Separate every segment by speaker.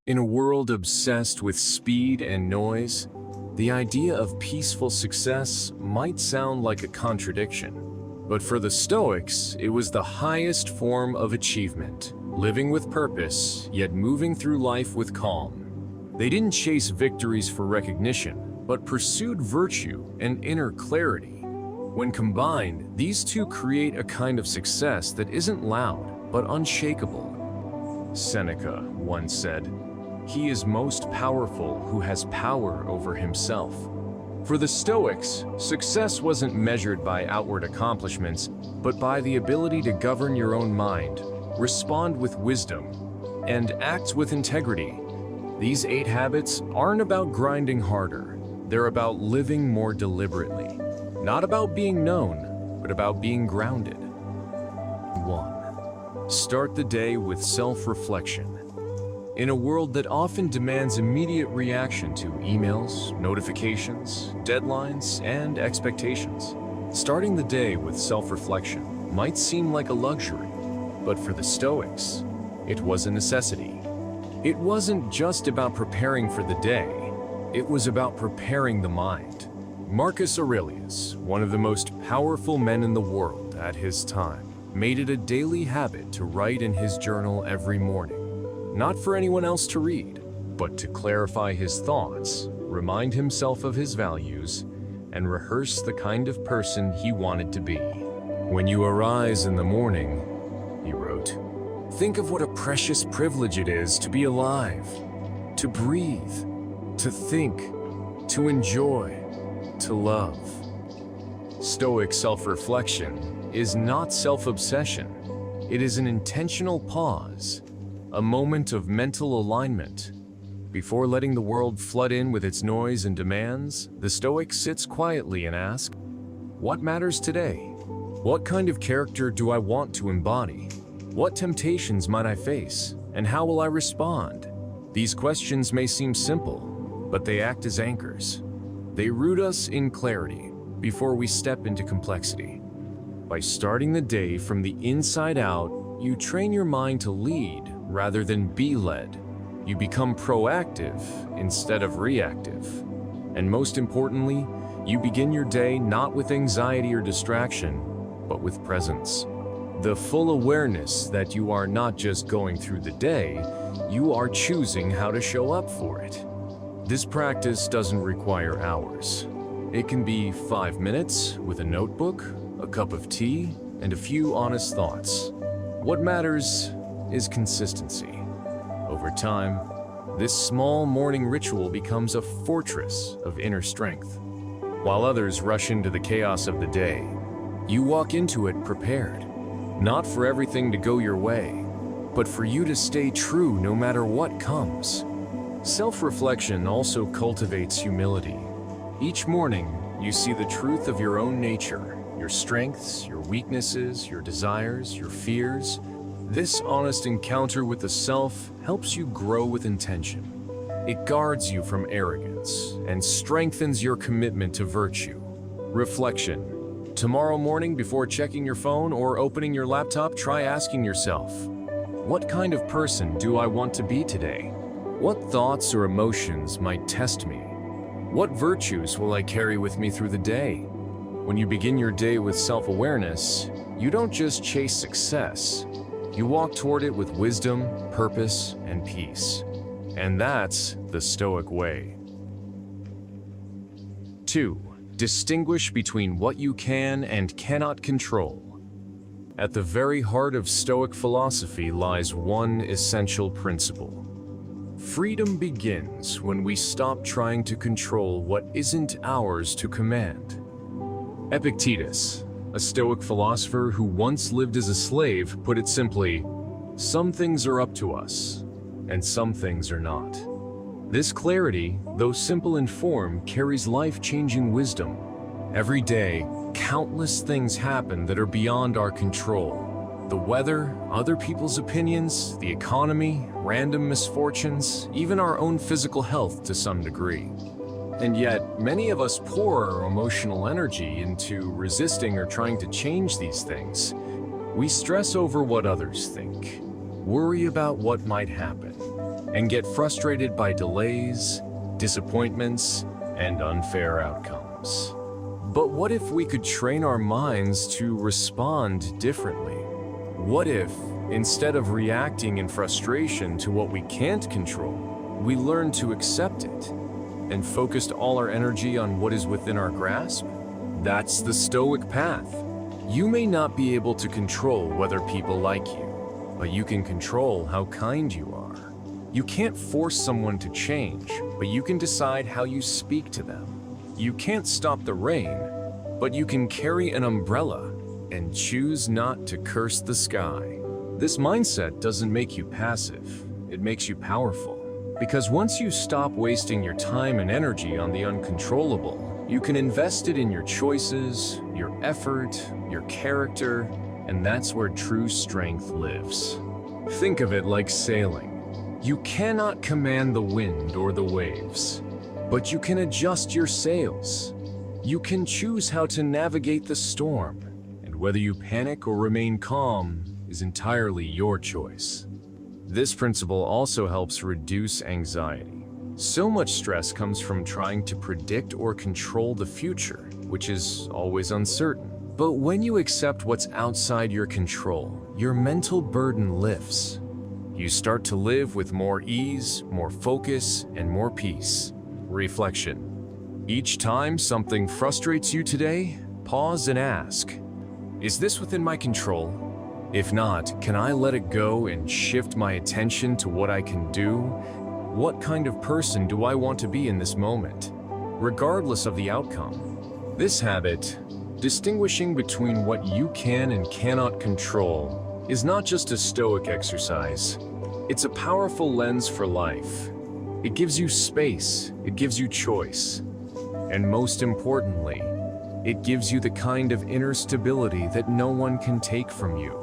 Speaker 1: In a world obsessed with speed and noise, the idea of peaceful success might sound like a contradiction. But for the Stoics, it was the highest form of achievement, living with purpose, yet moving through life with calm. They didn't chase victories for recognition, but pursued virtue and inner clarity. When combined, these two create a kind of success that isn't loud, but unshakable. Seneca once said, "He is most powerful who has power over himself." For the Stoics, success wasn't measured by outward accomplishments, but by the ability to govern your own mind, respond with wisdom, and act with integrity. These 8 habits aren't about grinding harder. They're about living more deliberately. Not about being known, but about being grounded. 1. Start the day with self-reflection. In a world that often demands immediate reaction to emails, notifications, deadlines, and expectations, starting the day with self-reflection might seem like a luxury, but for the Stoics, it was a necessity. It wasn't just about preparing for the day, it was about preparing the mind. Marcus Aurelius, one of the most powerful men in the world at his time, made it a daily habit to write in his journal every morning. Not for anyone else to read, but to clarify his thoughts, remind himself of his values, and rehearse the kind of person he wanted to be. "When you arise in the morning," he wrote, "think of what a precious privilege it is to be alive, to breathe, to think, to enjoy, to love." Stoic self-reflection is not self-obsession. It is an intentional pause, a moment of mental alignment. Before letting the world flood in with its noise and demands, the Stoic sits quietly and asks, "What matters today? What kind of character do I want to embody? What temptations might I face, and how will I respond?" These questions may seem simple, but they act as anchors. They root us in clarity before we step into complexity. By starting the day from the inside out, you train your mind to lead rather than be led. You become proactive instead of reactive. And most importantly, you begin your day not with anxiety or distraction, but with presence. The full awareness that you are not just going through the day, you are choosing how to show up for it. This practice doesn't require hours. It can be 5 minutes with a notebook, a cup of tea, and a few honest thoughts. What matters is consistency. Over time, this small morning ritual becomes a fortress of inner strength. While others rush into the chaos of the day, you walk into it prepared, not for everything to go your way, but for you to stay true no matter what comes. Self-reflection also cultivates humility. Each morning, you see the truth of your own nature, your strengths, your weaknesses, your desires, your fears. This honest encounter with the self helps you grow with intention. It guards you from arrogance and strengthens your commitment to virtue. Reflection. Tomorrow morning, before checking your phone or opening your laptop, try asking yourself, "What kind of person do I want to be today? What thoughts or emotions might test me? What virtues will I carry with me through the day?" When you begin your day with self-awareness, you don't just chase success. You walk toward it with wisdom, purpose, and peace. And that's the Stoic way. 2. Distinguish between what you can and cannot control. At the very heart of Stoic philosophy lies one essential principle. Freedom begins when we stop trying to control what isn't ours to command. Epictetus, a Stoic philosopher who once lived as a slave, put it simply, "Some things are up to us, and some things are not." This clarity, though simple in form, carries life-changing wisdom. Every day, countless things happen that are beyond our control. The weather, other people's opinions, the economy, random misfortunes, even our own physical health to some degree. And yet, many of us pour our emotional energy into resisting or trying to change these things. We stress over what others think, worry about what might happen, and get frustrated by delays, disappointments, and unfair outcomes. But what if we could train our minds to respond differently? What if, instead of reacting in frustration to what we can't control, we learn to accept it and focused all our energy on what is within our grasp? That's the Stoic path. You may not be able to control whether people like you, but you can control how kind you are. You can't force someone to change, but you can decide how you speak to them. You can't stop the rain, but you can carry an umbrella and choose not to curse the sky. This mindset doesn't make you passive, it makes you powerful. Because once you stop wasting your time and energy on the uncontrollable, you can invest it in your choices, your effort, your character, and that's where true strength lives. Think of it like sailing. You cannot command the wind or the waves, but you can adjust your sails. You can choose how to navigate the storm, and whether you panic or remain calm is entirely your choice. This principle also helps reduce anxiety. So much stress comes from trying to predict or control the future, which is always uncertain. But when you accept what's outside your control, your mental burden lifts. You start to live with more ease, more focus, and more peace. Reflection. Each time something frustrates you today, pause and ask, is this within my control? If not, can I let it go and shift my attention to what I can do? What kind of person do I want to be in this moment, regardless of the outcome? This habit, distinguishing between what you can and cannot control, is not just a Stoic exercise. It's a powerful lens for life. It gives you space, it gives you choice, and most importantly, it gives you the kind of inner stability that no one can take from you.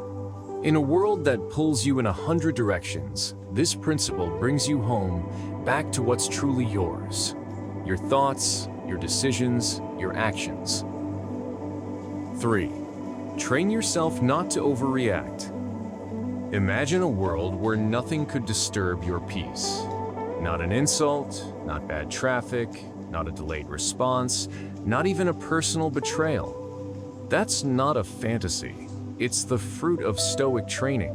Speaker 1: In a world that pulls you in 100 directions, this principle brings you home, back to what's truly yours. Your thoughts, your decisions, your actions. 3. Train yourself not to overreact. Imagine a world where nothing could disturb your peace. Not an insult, not bad traffic, not a delayed response, not even a personal betrayal. That's not a fantasy. It's the fruit of Stoic training.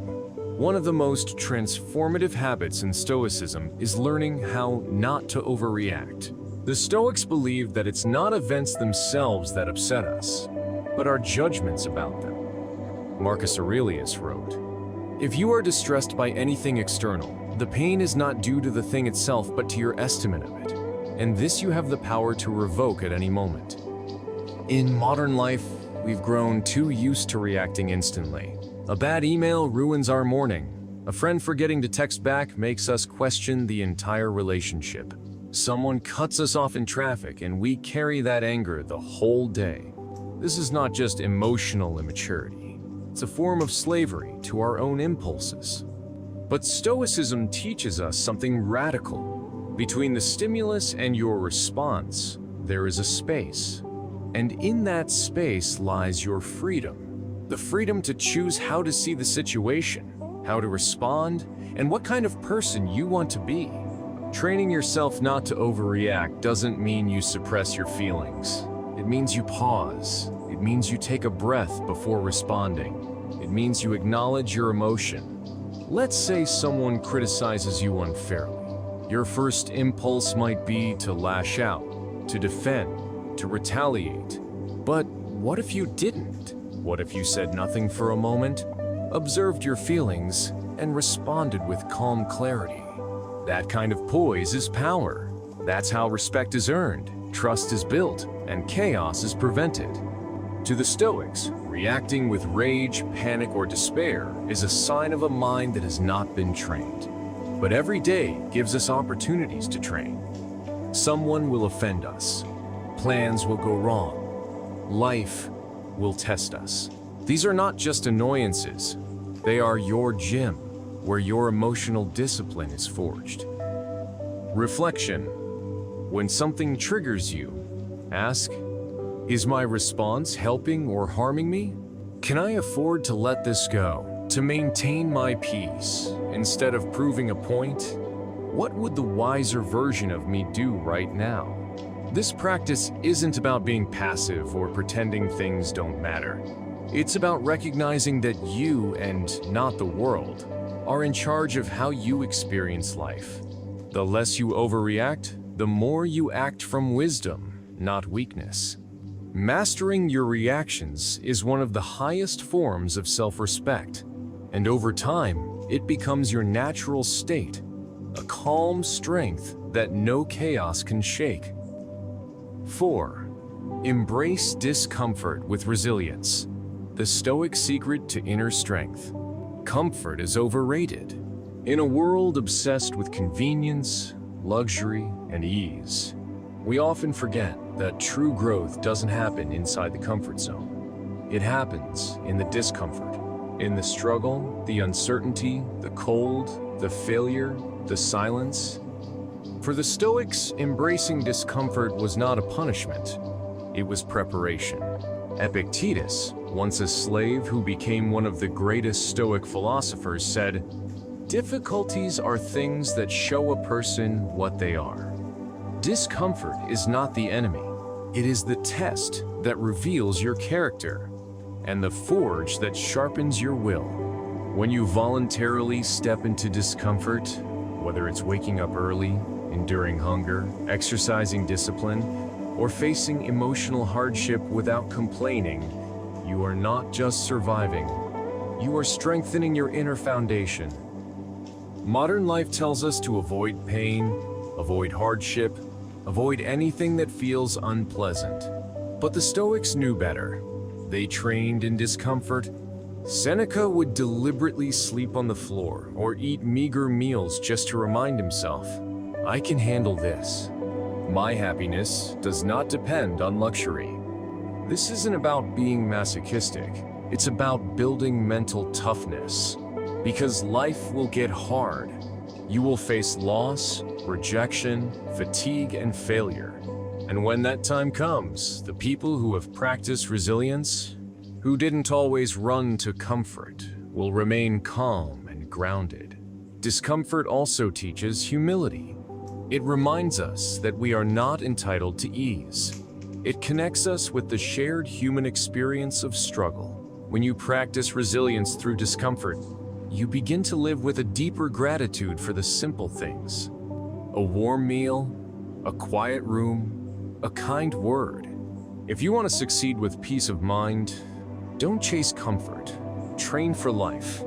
Speaker 1: One of the most transformative habits in Stoicism is learning how not to overreact. The Stoics believe that it's not events themselves that upset us, but our judgments about them. Marcus Aurelius wrote, "If you are distressed by anything external, the pain is not due to the thing itself but to your estimate of it, and this you have the power to revoke at any moment." In modern life, we've grown too used to reacting instantly. A bad email ruins our morning. A friend forgetting to text back makes us question the entire relationship. Someone cuts us off in traffic and we carry that anger the whole day. This is not just emotional immaturity. It's a form of slavery to our own impulses. But Stoicism teaches us something radical. Between the stimulus and your response, there is a space. And in that space lies your freedom. The freedom to choose how to see the situation, how to respond, and what kind of person you want to be. Training yourself not to overreact doesn't mean you suppress your feelings. It means you pause. It means you take a breath before responding. It means you acknowledge your emotion. Let's say someone criticizes you unfairly. Your first impulse might be to lash out, to defend, to retaliate. But what if you didn't? What if you said nothing for a moment, observed your feelings, and responded with calm clarity? That kind of poise is power. That's how respect is earned, trust is built, and chaos is prevented. To the Stoics, reacting with rage, panic, or despair is a sign of a mind that has not been trained. But every day gives us opportunities to train. Someone will offend us. Plans will go wrong. Life will test us. These are not just annoyances. They are your gym, where your emotional discipline is forged. Reflection. When something triggers you, ask, is my response helping or harming me? Can I afford to let this go, to maintain my peace, instead of proving a point? What would the wiser version of me do right now? This practice isn't about being passive or pretending things don't matter. It's about recognizing that you, and not the world, are in charge of how you experience life. The less you overreact, the more you act from wisdom, not weakness. Mastering your reactions is one of the highest forms of self-respect, and over time, it becomes your natural state, a calm strength that no chaos can shake. 4. Embrace discomfort with resilience. The Stoic secret to inner strength. Comfort is overrated. In a world obsessed with convenience, luxury, and ease, we often forget that true growth doesn't happen inside the comfort zone. It happens in the discomfort, in the struggle, the uncertainty, the cold, the failure, the silence. For the Stoics, embracing discomfort was not a punishment, it was preparation. Epictetus, once a slave who became one of the greatest Stoic philosophers, said, "Difficulties are things that show a person what they are." Discomfort is not the enemy. It is the test that reveals your character and the forge that sharpens your will. When you voluntarily step into discomfort, whether it's waking up early, enduring hunger, exercising discipline, or facing emotional hardship without complaining, you are not just surviving, you are strengthening your inner foundation. Modern life tells us to avoid pain, avoid hardship, avoid anything that feels unpleasant. But the Stoics knew better. They trained in discomfort. Seneca would deliberately sleep on the floor or eat meager meals just to remind himself, "I can handle this. My happiness does not depend on luxury." This isn't about being masochistic. It's about building mental toughness. Because life will get hard. You will face loss, rejection, fatigue, and failure. And when that time comes, the people who have practiced resilience, who didn't always run to comfort, will remain calm and grounded. Discomfort also teaches humility. It reminds us that we are not entitled to ease. It connects us with the shared human experience of struggle. When you practice resilience through discomfort, you begin to live with a deeper gratitude for the simple things. A warm meal, a quiet room, a kind word. If you want to succeed with peace of mind, don't chase comfort. Train for life.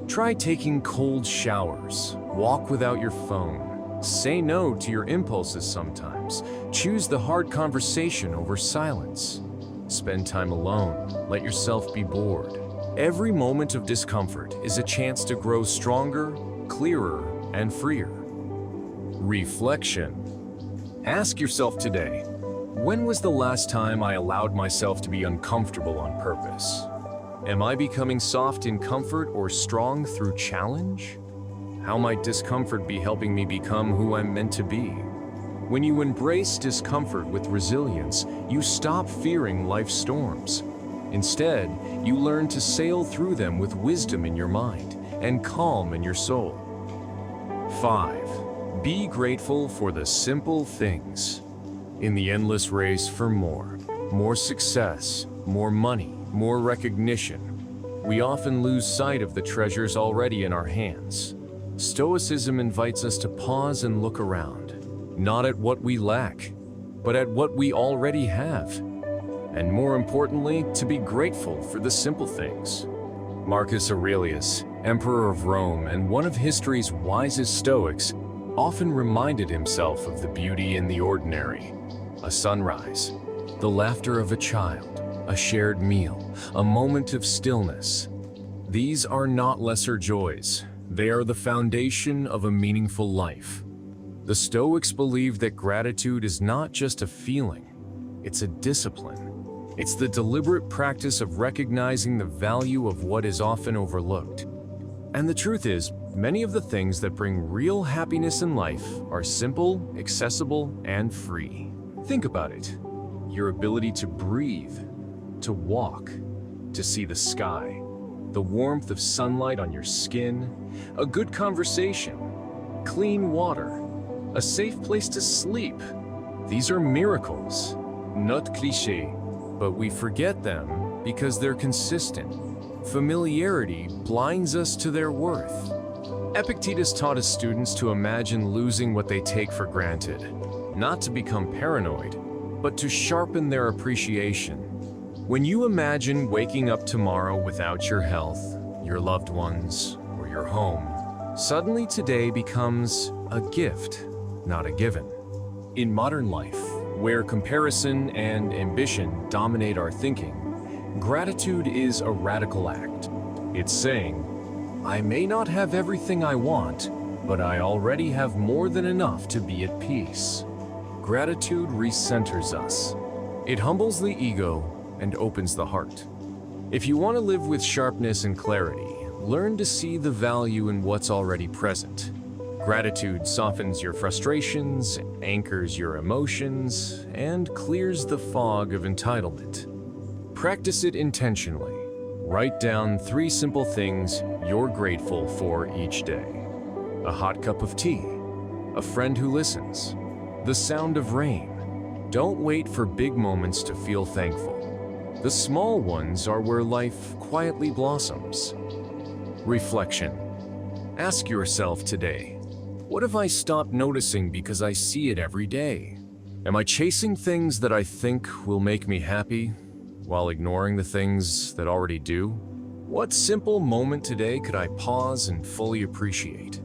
Speaker 1: Try taking cold showers. Walk without your phone. Say no to your impulses sometimes. Choose the hard conversation over silence. Spend time alone. Let yourself be bored. Every moment of discomfort is a chance to grow stronger, clearer, and freer. Reflection. Ask yourself today, when was the last time I allowed myself to be uncomfortable on purpose? Am I becoming soft in comfort or strong through challenge? How might discomfort be helping me become who I'm meant to be? When you embrace discomfort with resilience, you stop fearing life's storms. Instead, you learn to sail through them with wisdom in your mind and calm in your soul. 5. Be grateful for the simple things. In the endless race for more success, more money, more recognition, we often lose sight of the treasures already in our hands. Stoicism invites us to pause and look around, not at what we lack, but at what we already have. And more importantly, to be grateful for the simple things. Marcus Aurelius, Emperor of Rome and one of history's wisest Stoics, often reminded himself of the beauty in the ordinary. A sunrise, the laughter of a child, a shared meal, a moment of stillness. These are not lesser joys. They are the foundation of a meaningful life. The Stoics believed that gratitude is not just a feeling, it's a discipline. It's the deliberate practice of recognizing the value of what is often overlooked. And the truth is, many of the things that bring real happiness in life are simple, accessible, and free. Think about it. Your ability to breathe, to walk, to see the sky, the warmth of sunlight on your skin, a good conversation. clean water, a safe place to sleep. These are miracles, not cliché, but we forget them because they're consistent. Familiarity blinds us to their worth. Epictetus taught his students to imagine losing what they take for granted, not to become paranoid, but to sharpen their appreciation. When you imagine waking up tomorrow without your health, your loved ones, or your home, suddenly today becomes a gift, not a given. In modern life, where comparison and ambition dominate our thinking, gratitude is a radical act. It's saying, I may not have everything I want, but I already have more than enough to be at peace. Gratitude recenters us. It humbles the ego and opens the heart. If you want to live with sharpness and clarity, learn to see the value in what's already present. Gratitude softens your frustrations, anchors your emotions, and clears the fog of entitlement. Practice it intentionally. Write down 3 simple things you're grateful for each day. A hot cup of tea, a friend who listens, the sound of rain. Don't wait for big moments to feel thankful. The small ones are where life quietly blossoms. Reflection. Ask yourself today, what have I stopped noticing because I see it every day? Am I chasing things that I think will make me happy, while ignoring the things that already do? What simple moment today could I pause and fully appreciate?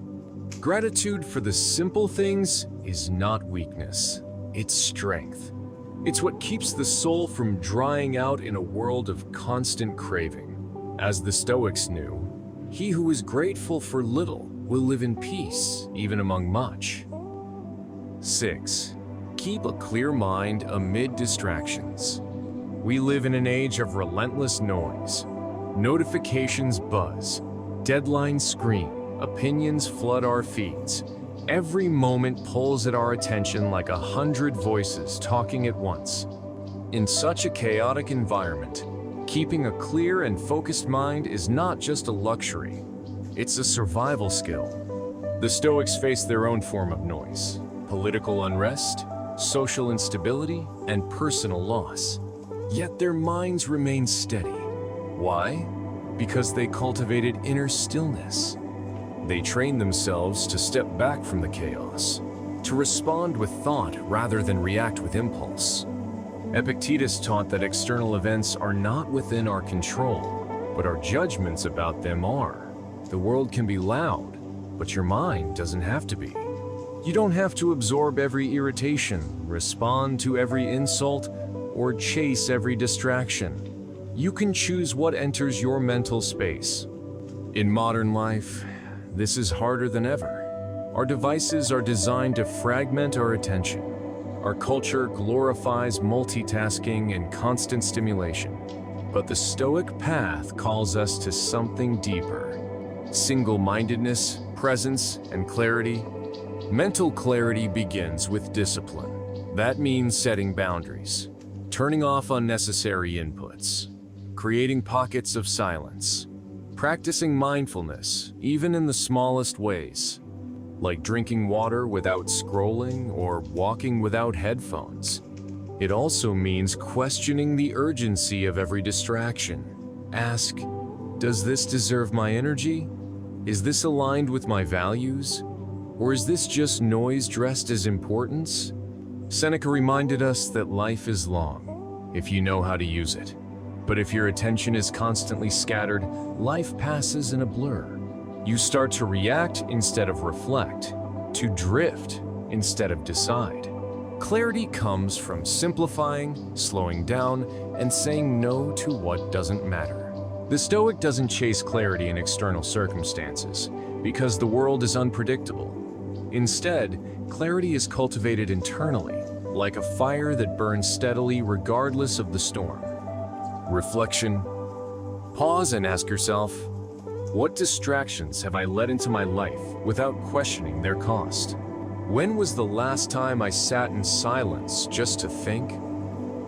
Speaker 1: Gratitude for the simple things is not weakness, it's strength. It's what keeps the soul from drying out in a world of constant craving. As the Stoics knew, he who is grateful for little will live in peace, even among much. 6. Keep a clear mind amid distractions. We live in an age of relentless noise. Notifications buzz, deadlines scream, opinions flood our feeds. Every moment pulls at our attention like 100 voices talking at once. In such a chaotic environment, keeping a clear and focused mind is not just a luxury, it's a survival skill. The Stoics faced their own form of noise: political unrest, social instability, and personal loss. Yet their minds remained steady. Why? Because they cultivated inner stillness. They trained themselves to step back from the chaos, to respond with thought rather than react with impulse. Epictetus taught that external events are not within our control, but our judgments about them are. The world can be loud, but your mind doesn't have to be. You don't have to absorb every irritation, respond to every insult, or chase every distraction. You can choose what enters your mental space. In modern life, this is harder than ever. Our devices are designed to fragment our attention. Our culture glorifies multitasking and constant stimulation. But the Stoic path calls us to something deeper: single-mindedness, presence, and clarity. Mental clarity begins with discipline. That means setting boundaries, turning off unnecessary inputs, creating pockets of silence, practicing mindfulness, even in the smallest ways, like drinking water without scrolling or walking without headphones. It also means questioning the urgency of every distraction. Ask, does this deserve my energy? Is this aligned with my values? Or is this just noise dressed as importance? Seneca reminded us that life is long, if you know how to use it. But if your attention is constantly scattered, life passes in a blur. You start to react instead of reflect, to drift instead of decide. Clarity comes from simplifying, slowing down, and saying no to what doesn't matter. The Stoic doesn't chase clarity in external circumstances, because the world is unpredictable. Instead, clarity is cultivated internally, like a fire that burns steadily regardless of the storm. Reflection. Pause and ask yourself, what distractions have I let into my life without questioning their cost? When was the last time I sat in silence just to think?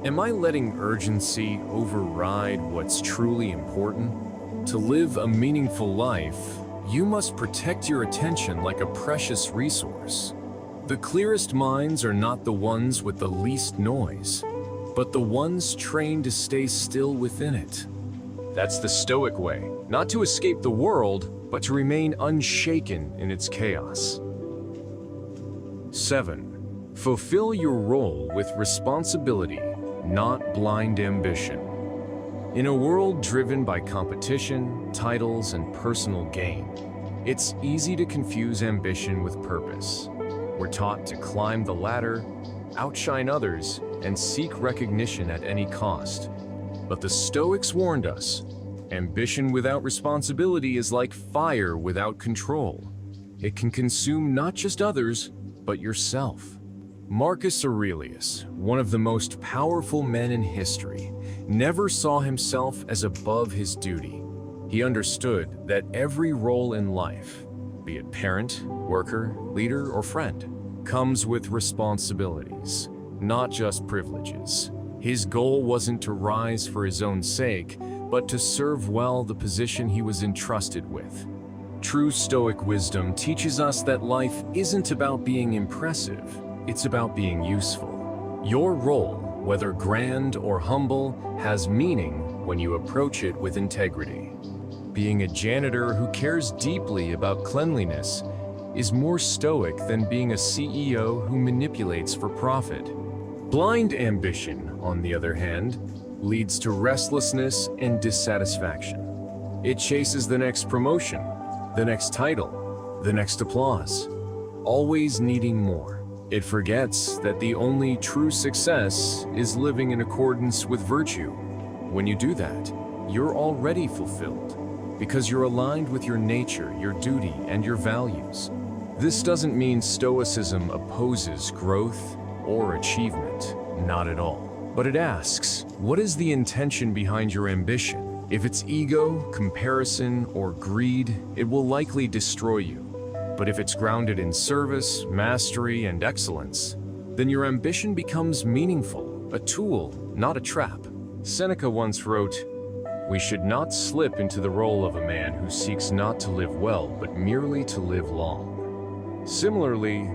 Speaker 1: Am I letting urgency override what's truly important? To live a meaningful life, You must protect your attention like a precious resource. The clearest minds are not the ones with the least noise, but the ones trained to stay still within it. That's the Stoic way, not to escape the world, but to remain unshaken in its chaos. 7. Fulfill your role with responsibility, not blind ambition. In a world driven by competition, titles, and personal gain, it's easy to confuse ambition with purpose. We're taught to climb the ladder, outshine others, and seek recognition at any cost. But the Stoics warned us, ambition without responsibility is like fire without control. It can consume not just others, but yourself. Marcus Aurelius, one of the most powerful men in history, never saw himself as above his duty. He understood that every role in life, be it parent, worker, leader, or friend, comes with responsibilities, not just privileges. His goal wasn't to rise for his own sake, but to serve well the position he was entrusted with. True Stoic wisdom teaches us that life isn't about being impressive, it's about being useful. Your role, whether grand or humble, has meaning when you approach it with integrity. Being a janitor who cares deeply about cleanliness is more stoic than being a CEO who manipulates for profit. Blind ambition, on the other hand, leads to restlessness and dissatisfaction. It chases the next promotion, the next title, the next applause, always needing more. It forgets that the only true success is living in accordance with virtue. When you do that, you're already fulfilled, because you're aligned with your nature, your duty, and your values. This doesn't mean Stoicism opposes growth or achievement, not at all. But it asks, what is the intention behind your ambition? If it's ego, comparison, or greed, it will likely destroy you. But if it's grounded in service, mastery, and excellence, then your ambition becomes meaningful, a tool, not a trap. Seneca once wrote, "We should not slip into the role of a man who seeks not to live well, but merely to live long." Similarly,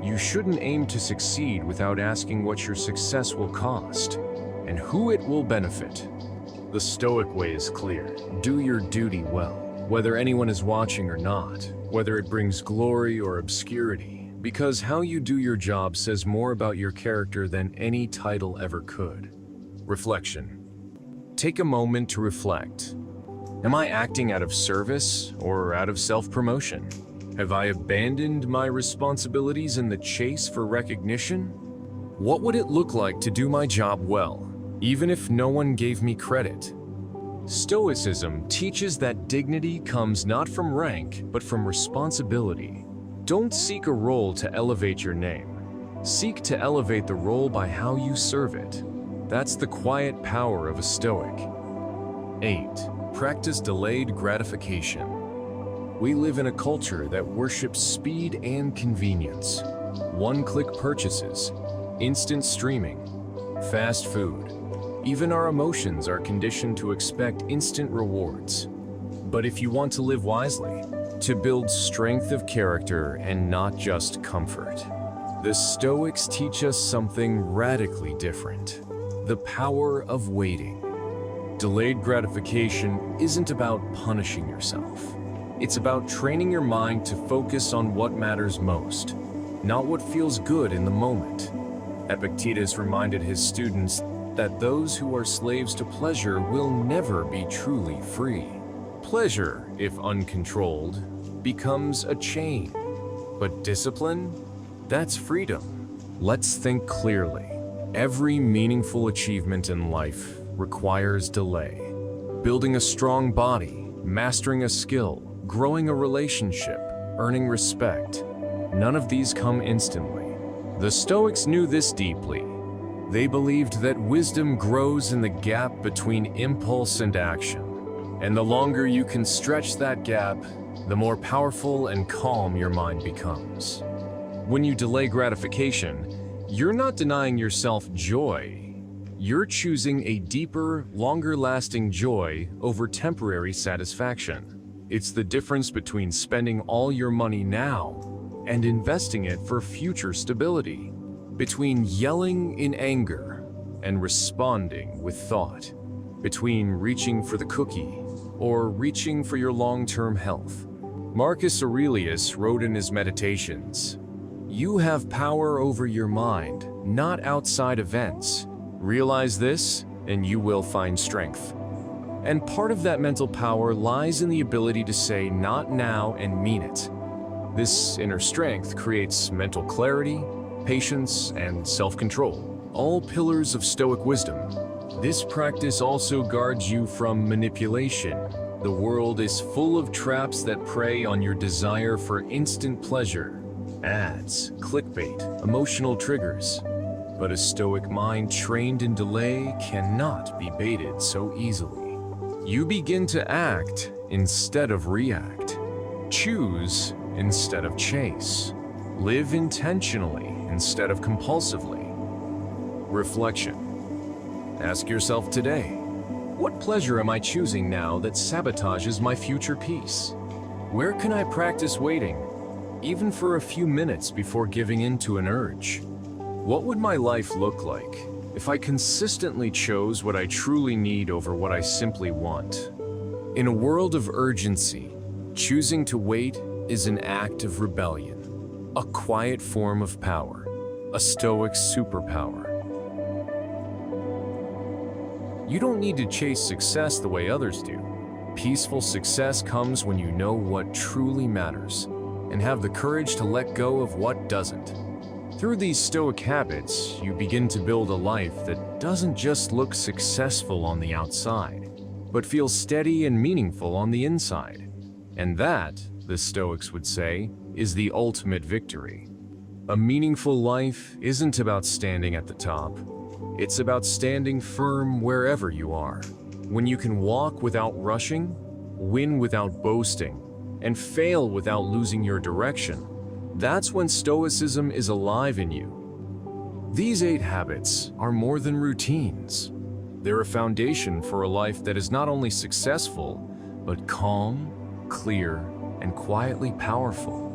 Speaker 1: you shouldn't aim to succeed without asking what your success will cost and who it will benefit. The Stoic way is clear. Do your duty well, whether anyone is watching or not, whether it brings glory or obscurity, because how you do your job says more about your character than any title ever could. Reflection. Take a moment to reflect. Am I acting out of service or out of self-promotion? Have I abandoned my responsibilities in the chase for recognition? What would it look like to do my job well, even if no one gave me credit? Stoicism teaches that dignity comes not from rank, but from responsibility. Don't seek a role to elevate your name. Seek to elevate the role by how you serve it. That's the quiet power of a Stoic. 8. Practice delayed gratification. We live in a culture that worships speed and convenience. One-click purchases, instant streaming, fast food. Even our emotions are conditioned to expect instant rewards. But if you want to live wisely, to build strength of character and not just comfort, the Stoics teach us something radically different: the power of waiting. Delayed gratification isn't about punishing yourself. It's about training your mind to focus on what matters most, not what feels good in the moment. Epictetus reminded his students that those who are slaves to pleasure will never be truly free. Pleasure, if uncontrolled, becomes a chain. But discipline? That's freedom. Let's think clearly. Every meaningful achievement in life requires delay. Building a strong body, mastering a skill, growing a relationship, earning respect. None of these come instantly. The Stoics knew this deeply. They believed that wisdom grows in the gap between impulse and action. And the longer you can stretch that gap, the more powerful and calm your mind becomes. When you delay gratification, you're not denying yourself joy. You're choosing a deeper, longer-lasting joy over temporary satisfaction. It's the difference between spending all your money now and investing it for future stability, between yelling in anger and responding with thought, between reaching for the cookie or reaching for your long-term health. Marcus Aurelius wrote in his Meditations, "You have power over your mind, not outside events. Realize this, and you will find strength." And part of that mental power lies in the ability to say "not now" and mean it. This inner strength creates mental clarity, patience, and self-control, all pillars of Stoic wisdom. This practice also guards you from manipulation. The world is full of traps that prey on your desire for instant pleasure, ads, clickbait, emotional triggers. But a Stoic mind trained in delay cannot be baited so easily. You begin to act instead of react, choose instead of chase, live intentionally instead of compulsively. Reflection. Ask yourself today, what pleasure am I choosing now that sabotages my future peace? Where can I practice waiting, even for a few minutes before giving in to an urge? What would my life look like if I consistently chose what I truly need over what I simply want? In a world of urgency, choosing to wait is an act of rebellion, a quiet form of power, a Stoic superpower. You don't need to chase success the way others do. Peaceful success comes when you know what truly matters and have the courage to let go of what doesn't. Through these Stoic habits, you begin to build a life that doesn't just look successful on the outside, but feels steady and meaningful on the inside. And that, the Stoics would say, is the ultimate victory. A meaningful life isn't about standing at the top. It's about standing firm wherever you are. When you can walk without rushing, win without boasting, and fail without losing your direction, that's when Stoicism is alive in you. These 8 habits are more than routines. They're a foundation for a life that is not only successful, but calm, clear, and quietly powerful.